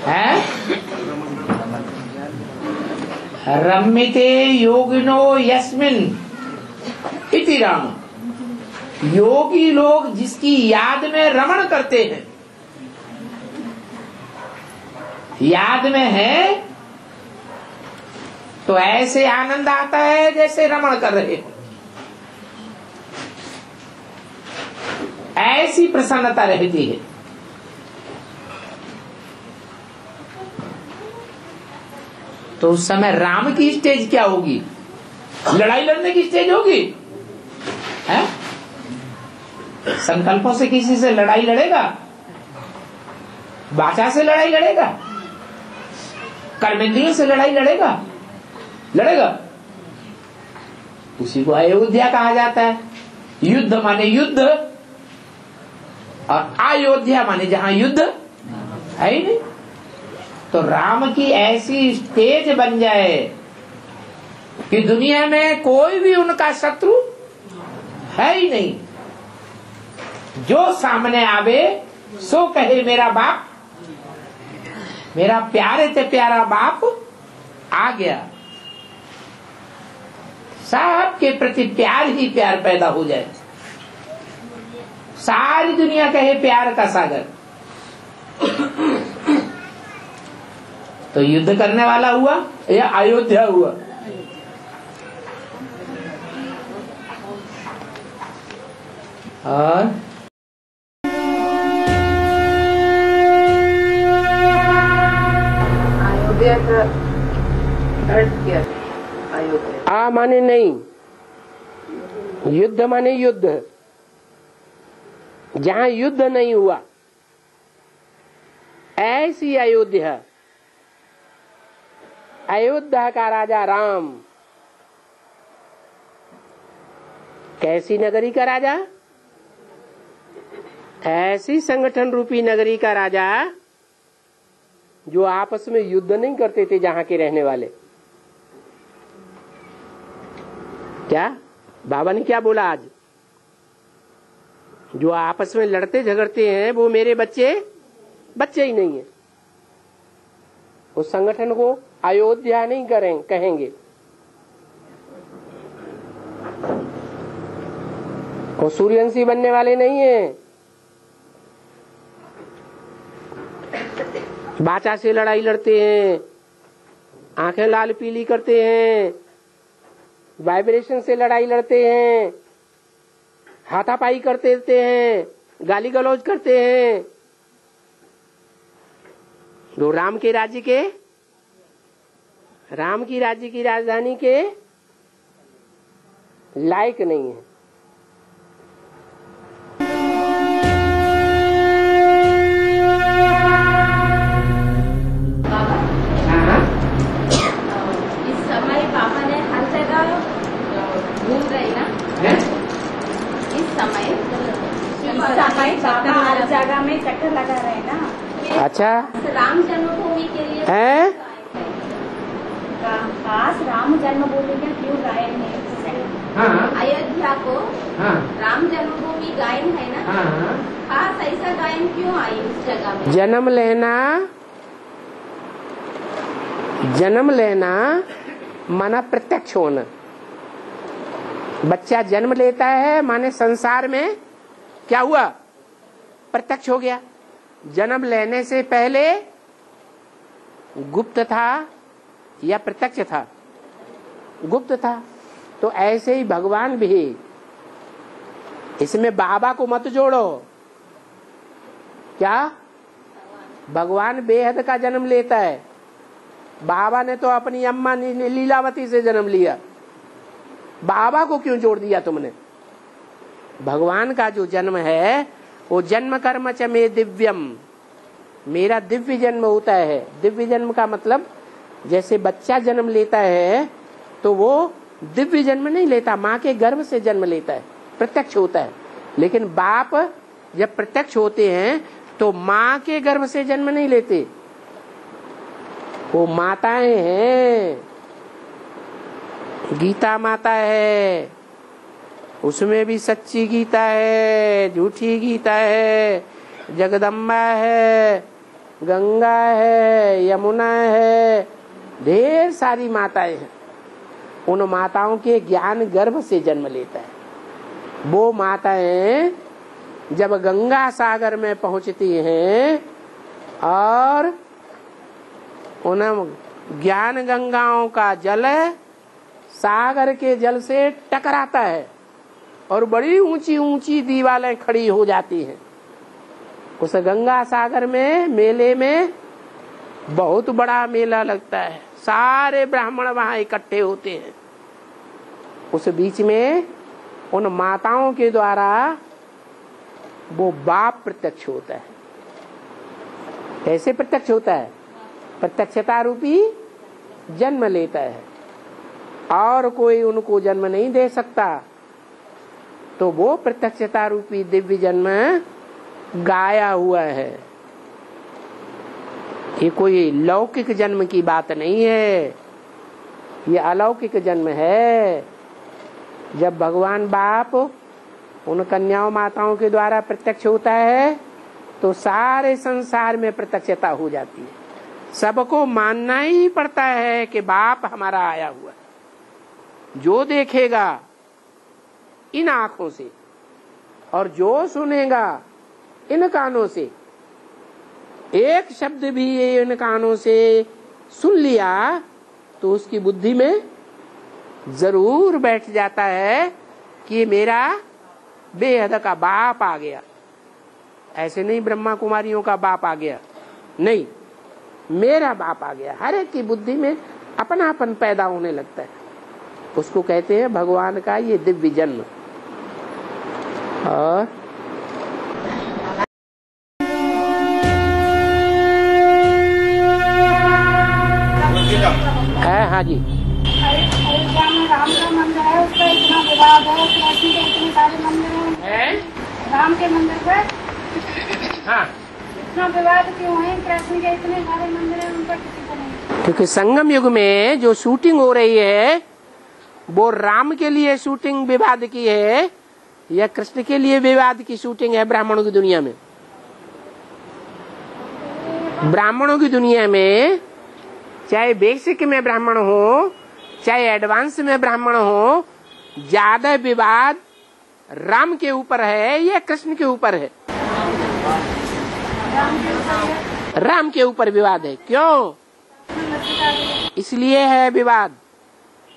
है? रम्यते योगिनो यस्मिन इति राम। योगी लोग जिसकी याद में रमण करते हैं, याद में है तो ऐसे आनंद आता है जैसे रमण कर रहे हो, ऐसी प्रसन्नता रहती है। तो उस समय राम की स्टेज क्या होगी? लड़ाई लड़ने की स्टेज होगी? है? संकल्पों से किसी से लड़ाई लड़ेगा? वाचा से लड़ाई लड़ेगा? कर्मेंद्रियों से लड़ाई लड़ेगा? लड़ेगा? उसी को अयोध्या कहा जाता है। युद्ध माने युद्ध, और अयोध्या माने जहां युद्ध है ही नहीं। तो राम की ऐसी स्टेज बन जाए कि दुनिया में कोई भी उनका शत्रु है ही नहीं। जो सामने आवे सो कहे मेरा बाप, मेरा प्यारे ते प्यारा बाप आ गया। सबके प्रति प्यार ही प्यार पैदा हो जाए। सारी दुनिया कहे प्यार का सागर। तो युद्ध करने वाला हुआ या अयोध्या हुआ? और अयोध्या का अर्थ क्या? अयोध्या आ माने नहीं, युद्ध माने युद्ध। जहां युद्ध नहीं हुआ ऐसी अयोध्या। अयोध्या का राजा राम। कैसी नगरी का राजा? ऐसी संगठन रूपी नगरी का राजा जो आपस में युद्ध नहीं करते थे जहां के रहने वाले। क्या बाबा ने क्या बोला आज? जो आपस में लड़ते झगड़ते हैं वो मेरे बच्चे ही नहीं है। उस संगठन को अयोध्या नहीं कहेंगे। वो सूर्यवंशी बनने वाले नहीं है। बाचा से लड़ाई लड़ते हैं, आंखें लाल पीली करते हैं, वाइब्रेशन से लड़ाई लड़ते हैं, हाथापाई करते रहते हैं, गाली गलौज करते हैं। जो राम की राज्य की राजधानी के लायक नहीं है। इस समय पापा ने हर जगह घूम रहे ना? इस समय पापा हर जगह में चक्कर लगा रहे ना? अच्छा, राम जन्मभूमि के लिए है? खास राम जन्मभूमि में क्यों गायन है? अयोध्या को राम जन्मभूमि गायन है ना? खास ऐसा गायन क्यों आई उस जगह में? जन्म लेना माना प्रत्यक्ष होना। बच्चा जन्म लेता है माने संसार में क्या हुआ? प्रत्यक्ष हो गया। जन्म लेने से पहले गुप्त था या प्रत्यक्ष था? गुप्त था। तो ऐसे ही भगवान भी, इसमें बाबा को मत जोड़ो। क्या? भगवान बेहद का जन्म लेता है। बाबा ने तो अपनी अम्मा लीलावती से जन्म लिया, बाबा को क्यों जोड़ दिया तुमने? भगवान का जो जन्म है वो जन्म कर्म च मे दिव्यम, मेरा दिव्य जन्म होता है। दिव्य जन्म का मतलब जैसे बच्चा जन्म लेता है तो वो दिव्य जन्म नहीं लेता, माँ के गर्भ से जन्म लेता है, प्रत्यक्ष होता है। लेकिन बाप जब प्रत्यक्ष होते हैं तो माँ के गर्भ से जन्म नहीं लेते, वो माताएं हैं। गीता माता है, उसमें भी सच्ची गीता है, झूठी गीता है, जगदम्बा है, गंगा है, यमुना है, ढेर सारी माताएं हैं। उन माताओं के ज्ञान गर्भ से जन्म लेता है। वो माताएं जब गंगा सागर में पहुंचती हैं और उन ज्ञान गंगाओं का जल सागर के जल से टकराता है और बड़ी ऊंची ऊंची दीवारें खड़ी हो जाती हैं। उस गंगा सागर में मेले में बहुत बड़ा मेला लगता है, सारे ब्राह्मण वहां इकट्ठे होते हैं। उस बीच में उन माताओं के द्वारा वो बाप प्रत्यक्ष होता है। कैसे प्रत्यक्ष होता है? प्रत्यक्षता रूपी जन्म लेता है और कोई उनको जन्म नहीं दे सकता। तो वो प्रत्यक्षता रूपी दिव्य जन्म गाया हुआ है। ये कोई लौकिक जन्म की बात नहीं है, ये अलौकिक जन्म है। जब भगवान बाप उन कन्याओं माताओं के द्वारा प्रत्यक्ष होता है तो सारे संसार में प्रत्यक्षता हो जाती है। सबको मानना ही पड़ता है कि बाप हमारा आया हुआ है। जो देखेगा इन आंखों से और जो सुनेगा इन कानों से, एक शब्द भी इन कानों से सुन लिया तो उसकी बुद्धि में जरूर बैठ जाता है कि मेरा बेहद का बाप आ गया। ऐसे नहीं ब्रह्मा कुमारियों का बाप आ गया, नहीं, मेरा बाप आ गया। हर एक की बुद्धि में अपनापन पैदा होने लगता है। उसको कहते हैं भगवान का ये दिव्य जन्म। और है, हाँ जी, अयोध्या में राम का मंदिर है, उसका इतना विवाद है, कृष्ण के इतने सारे मंदिर हैं। राम के मंदिर पर हाँ, इतना विवाद क्यों है? कृष्ण के इतने सारे मंदिर हैं, उन पर किसी को नहीं। क्योंकि संगम युग में जो शूटिंग हो रही है वो राम के लिए शूटिंग विवाद की है या कृष्ण के लिए विवाद की शूटिंग है? ब्राह्मणों की दुनिया में, ब्राह्मणों की दुनिया में चाहे बेसिक में ब्राह्मण हो चाहे एडवांस में ब्राह्मण हो, ज्यादा विवाद राम के ऊपर है या कृष्ण के ऊपर है? राम के ऊपर विवाद है। क्यों? इसलिए है विवाद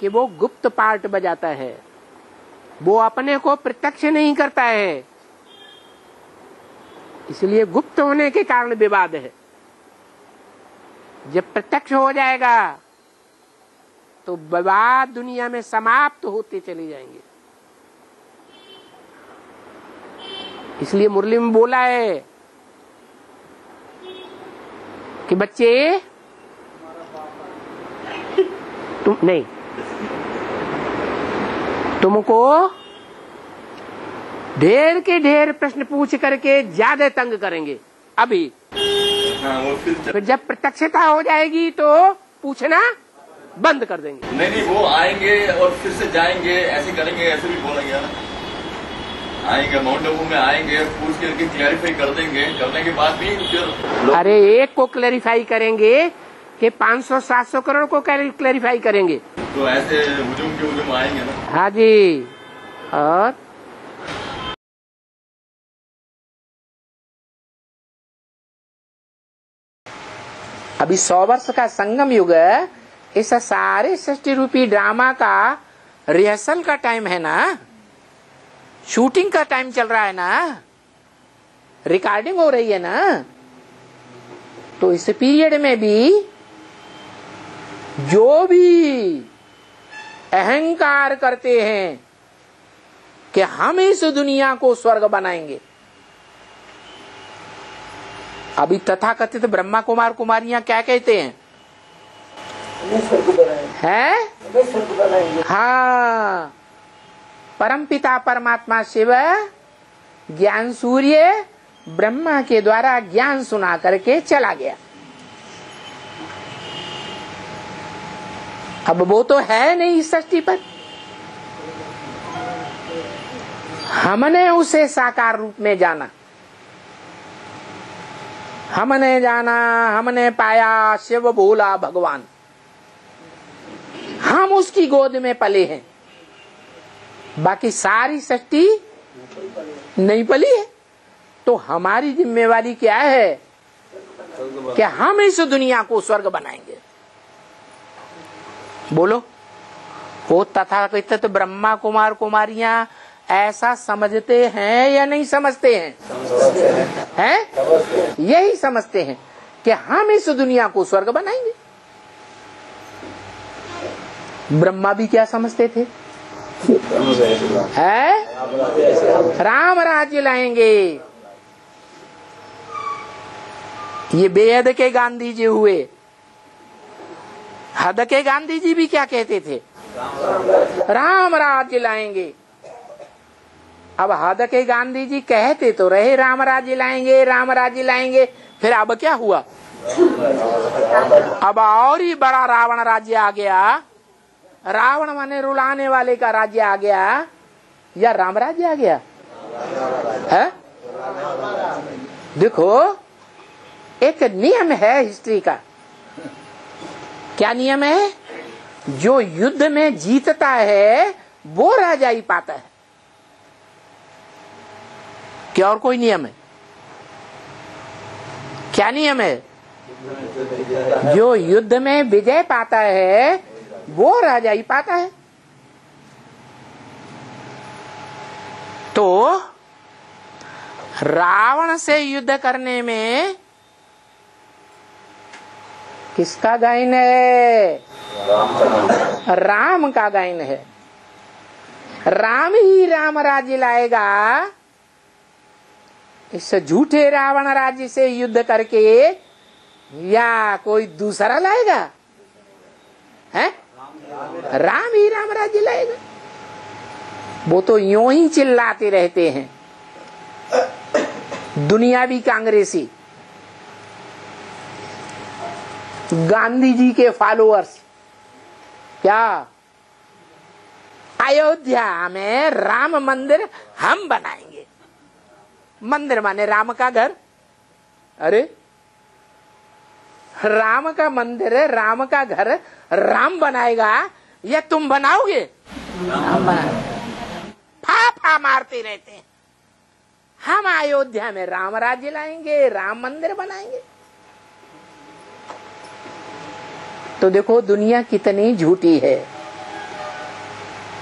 कि वो गुप्त पार्ट बजाता है, वो अपने को प्रत्यक्ष नहीं करता है, इसलिए गुप्त होने के कारण विवाद है। जब प्रत्यक्ष हो जाएगा तो विवाद दुनिया में समाप्त होते चले जाएंगे। इसलिए मुरली में बोला है कि बच्चे तुम नहीं, तुमको ढेर के ढेर प्रश्न पूछ करके ज्यादा तंग करेंगे अभी। फिर जब प्रत्यक्षता हो जाएगी तो पूछना बंद कर देंगे। नहीं, वो आएंगे और फिर से जाएंगे, ऐसे करेंगे, ऐसे भी बोलेंगे। आएंगे माउंट आबू में, आएंगे पूछ करके क्लैरिफाई कर देंगे, करने के बाद भी फिर अरे एक को क्लैरिफाई करेंगे कि 500-700 करोड़ को क्लैरिफाई करेंगे। तो ऐसे हुजूम के हुजूम आएंगे ना। हाँ जी। और अभी 100 वर्ष का संगम युग, इस सारे सृष्टि रूपी ड्रामा का रिहर्सल का टाइम है ना, शूटिंग का टाइम चल रहा है ना, रिकॉर्डिंग हो रही है ना। तो इस पीरियड में भी जो भी अहंकार करते हैं कि हम इस दुनिया को स्वर्ग बनाएंगे, अभी तथाकथित ब्रह्मा कुमार कुमारियां क्या कहते हैं? हैं? हाँ, परमपिता परमात्मा शिव ज्ञान सूर्य ब्रह्मा के द्वारा ज्ञान सुना करके चला गया। अब वो तो है नहीं इस सृष्टि पर, हमने उसे साकार रूप में जाना। हमने जाना, हमने पाया शिव भोला भगवान, हम उसकी गोद में पले हैं, बाकी सारी सृष्टि नहीं पली है। तो हमारी जिम्मेवारी क्या है कि हम इस दुनिया को स्वर्ग बनाएंगे। बोलो, वो तथाकथित ब्रह्मा कुमार कुमारियां ऐसा समझते हैं या नहीं समझते हैं? हैं? यही समझते हैं कि हम इस दुनिया को स्वर्ग बनाएंगे। ब्रह्मा भी क्या समझते थे? है राम राज्य लाएंगे। ये बेहद के गांधी जी हुए, हद के गांधी जी भी क्या कहते थे? राम राज्य लाएंगे। अब हद के गांधी जी कहते तो रहे राम राज्य लाएंगे, राम राज्य लाएंगे, फिर अब क्या हुआ? अब और ही बड़ा रावण राज्य आ गया। रावण माने रुलाने वाले का राज्य आ गया या राम राज्य आ गया है? देखो, एक नियम है हिस्ट्री का। क्या नियम है? जो युद्ध में जीतता है वो राजा ही पाता है। क्या और कोई नियम है? क्या नियम है? जो युद्ध में विजय पाता है वो राजा ही पाता है। तो रावण से युद्ध करने में किसका गायन है? राम का गायन है। राम ही राम राज्य लाएगा। इस झूठे रावण राज्य से युद्ध करके या कोई दूसरा लाएगा? है? राम ही राम राज्य लाएगा। वो तो यूं ही चिल्लाते रहते हैं दुनियावी कांग्रेसी, गांधी जी के फॉलोअर्स। क्या? अयोध्या में राम मंदिर हम बनाएंगे। मंदिर माने राम का घर। अरे राम का मंदिर, राम का घर राम बनाएगा या तुम बनाओगे? राम बनाएगा। फा मारते रहते हैं। हम अयोध्या में राम राज्य लाएंगे, राम मंदिर बनाएंगे। तो देखो दुनिया कितनी झूठी है।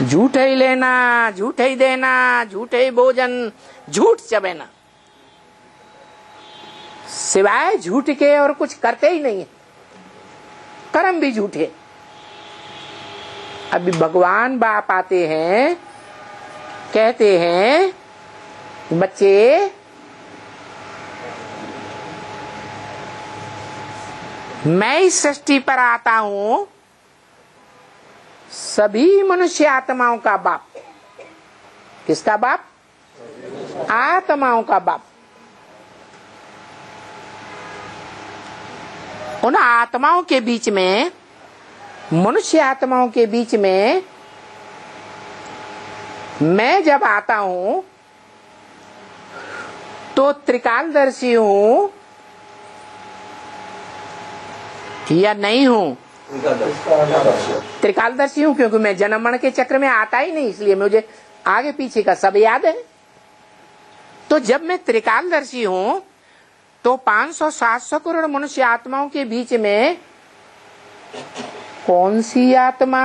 झूठ ही लेना, झूठ ही देना, झूठ ही भोजन, झूठ चबेना, सिवाय झूठ के और कुछ करते ही नहीं है। कर्म भी झूठे। अभी भगवान बाप आते हैं, कहते हैं बच्चे मैं इस सृष्टि पर आता हूं सभी मनुष्य आत्माओं का बाप। किसका बाप? आत्माओं का बाप। उन आत्माओं के बीच में, मनुष्य आत्माओं के बीच में मैं जब आता हूं तो त्रिकालदर्शी हूं या नहीं हूं? त्रिकालदर्शी हूं क्योंकि मैं जन्म मरण के चक्र में आता ही नहीं, इसलिए मुझे आगे पीछे का सब याद है। तो जब मैं त्रिकालदर्शी हूं तो 500-700 करोड़ मनुष्य आत्माओं के बीच में कौन सी आत्मा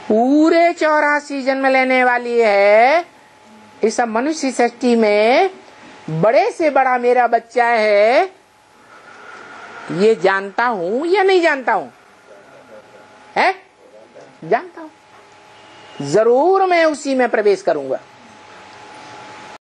पूरे 84 जन्म लेने वाली है? इस मनुष्य सृष्टि में बड़े से बड़ा मेरा बच्चा है, ये जानता हूं या नहीं जानता हूं? है? जानता हूं। जरूर मैं उसी में प्रवेश करूंगा।